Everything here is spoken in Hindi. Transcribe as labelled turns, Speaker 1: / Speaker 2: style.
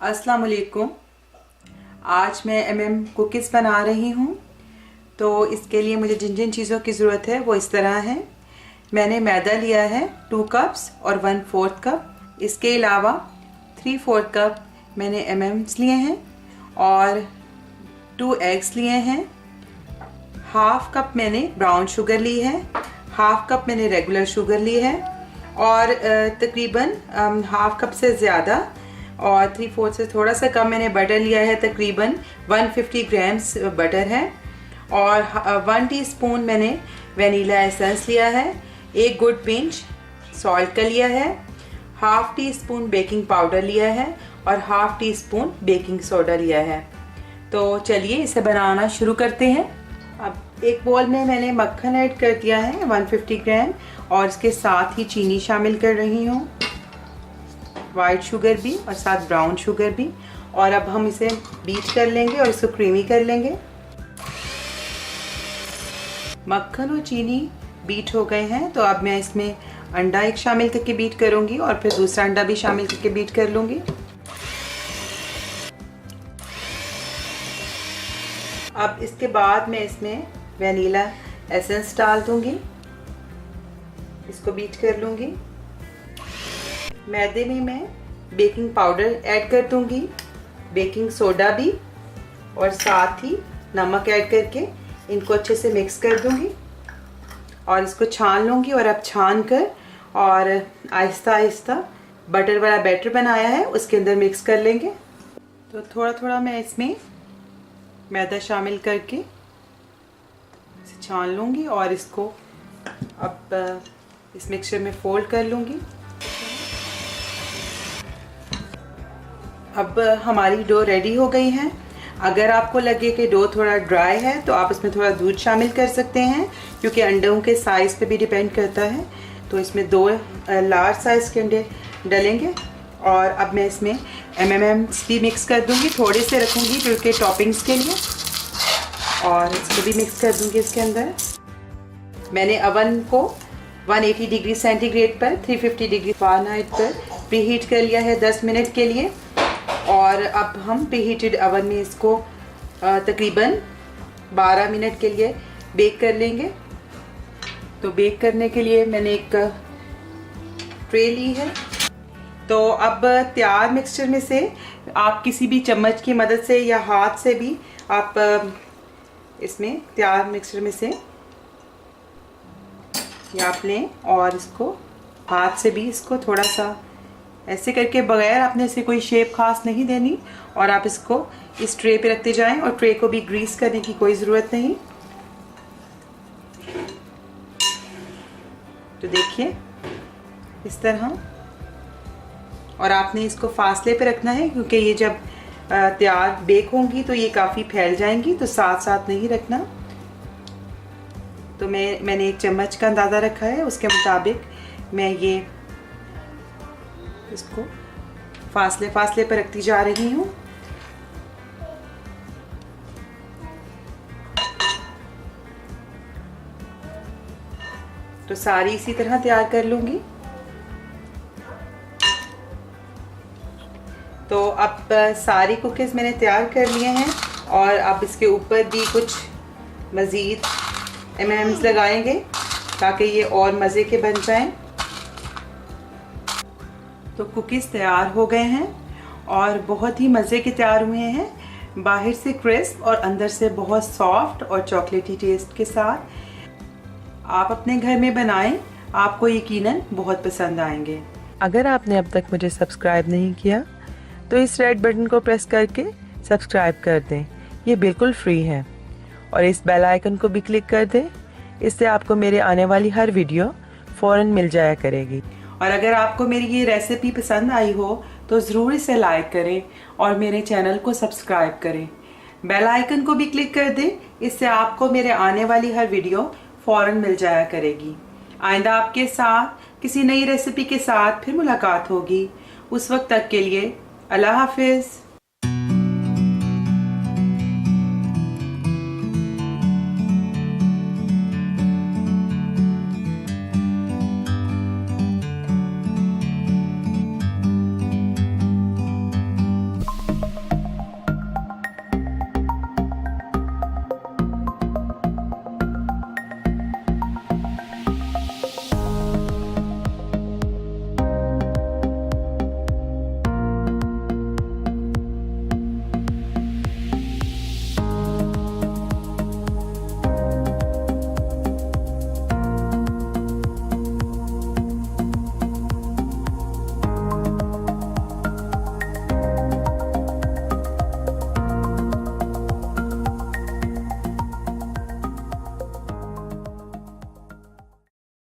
Speaker 1: अस्सलाम वालेकुम। आज मैं कुकीज़ बना रही हूँ। तो इसके लिए मुझे जिन जिन चीज़ों की ज़रूरत है वो इस तरह है। मैंने मैदा लिया है 2 कप्स और 1/4 कप। इसके अलावा 3/4 कप मैंने लिए हैं और 2 एग्स लिए हैं। हाफ कप मैंने ब्राउन शुगर ली है, हाफ कप मैंने रेगुलर शुगर ली है और तकरीबन हाफ कप से ज़्यादा और 3/4 से थोड़ा सा कम मैंने बटर लिया है। तकरीबन 150 ग्राम्स बटर है और 1 टीस्पून मैंने वनीला एसेंस लिया है। 1 गुड पिंच सॉल्ट का लिया है। Half tea spoon baking powder लिया है और half tea spoon baking soda लिया है। तो चलिए इसे बनाना शुरू करते हैं। अब एक बोल में मैंने मक्खन ऐड कर दिया है 150 ग्राम और इसके साथ ही चीनी शामिल कर रही हूँ, वाइट शुगर भी और साथ ब्राउन शुगर भी। और अब हम इसे बीट कर लेंगे और इसको क्रीमी कर लेंगे। मक्खन और चीनी बीट हो गए हैं तो अब मैं इसमें अंडा एक शामिल करके बीट करूंगी और फिर दूसरा अंडा भी शामिल करके बीट कर लूंगी। अब इसके बाद मैं इसमें वनीला एसेंस डाल दूंगी, इसको बीट कर लूंगी। मैदे में मैं बेकिंग पाउडर ऐड कर दूंगी, बेकिंग सोडा भी और साथ ही नमक ऐड करके इनको अच्छे से मिक्स कर दूंगी और इसको छान लूंगी। और अब छान कर और आहिस्ता आहिस्ता बटर वाला बैटर बनाया है उसके अंदर मिक्स कर लेंगे। तो थोड़ा थोड़ा मैं इसमें मैदा शामिल करके इसे छान लूंगी और इसको अब इस मिक्सचर में फोल्ड कर लूंगी। अब हमारी डो रेडी हो गई है। अगर आपको लगे कि डो थोड़ा ड्राई है तो आप इसमें थोड़ा दूध शामिल कर सकते हैं, क्योंकि अंडों के साइज़ पे भी डिपेंड करता है। तो इसमें 2 लार्ज साइज़ के अंडे डलेंगे और अब मैं इसमें भी मिक्स कर दूंगी, थोड़े से रखूंगी क्योंकि टॉपिंग्स के लिए, और इसको भी मिक्स कर दूंगी इसके अंदर। मैंने अवन को 180 डिग्री सेंटीग्रेड पर 350 डिग्री फ़ारेनहाइट पर प्रीहीट कर लिया है 10 मिनट के लिए। और अब हम प्रीहीटेड अवन में इसको तकरीबन 12 मिनट के लिए बेक कर लेंगे। तो बेक करने के लिए मैंने एक ट्रे ली है। तो अब तैयार मिक्सचर में से आप किसी भी चम्मच की मदद से या हाथ से भी आप इसमें तैयार मिक्सचर में से आप लें और इसको हाथ से भी इसको थोड़ा सा ऐसे करके, बगैर आपने इसे कोई शेप खास नहीं देनी, और आप इसको इस ट्रे पे रखते जाएं और ट्रे को भी ग्रीस करने की कोई ज़रूरत नहीं। तो देखिए इस तरह, और आपने इसको फासले पे रखना है क्योंकि ये जब तैयार बेक होंगी तो ये काफ़ी फैल जाएंगी, तो साथ साथ नहीं रखना। तो मैंने 1 चम्मच का अंदाज़ा रखा है, उसके मुताबिक मैं ये इसको फासले फासले पर रखती जा रही हूँ। तो सारी इसी तरह तैयार कर लूँगी। तो अब सारी कुकीज़ मैंने तैयार कर लिए हैं और अब इसके ऊपर भी कुछ मज़ीद लगाएंगे ताकि ये और मज़े के बन जाएं। तो कुकीज़ तैयार हो गए हैं और बहुत ही मज़े के तैयार हुए हैं, बाहर से क्रिस्प और अंदर से बहुत सॉफ्ट और चॉकलेटी टेस्ट के साथ। आप अपने घर में बनाएं, आपको यकीनन बहुत पसंद आएंगे। अगर आपने अब तक मुझे सब्सक्राइब नहीं किया तो इस रेड बटन को प्रेस करके सब्सक्राइब कर दें, ये बिल्कुल फ्री है। और इस बेल आइकन को भी क्लिक कर दें, इससे आपको मेरे आने वाली हर वीडियो फ़ौरन मिल जाया करेगी। और अगर आपको मेरी ये रेसिपी पसंद आई हो तो ज़रूर इसे लाइक करें और मेरे चैनल को सब्सक्राइब करें। बेल आइकन को भी क्लिक कर दें, इससे आपको मेरे आने वाली हर वीडियो फ़ौरन मिल जाया करेगी। आइंदा आपके साथ किसी नई रेसिपी के साथ फिर मुलाकात होगी। उस वक्त तक के लिए अल्लाह हाफिज़।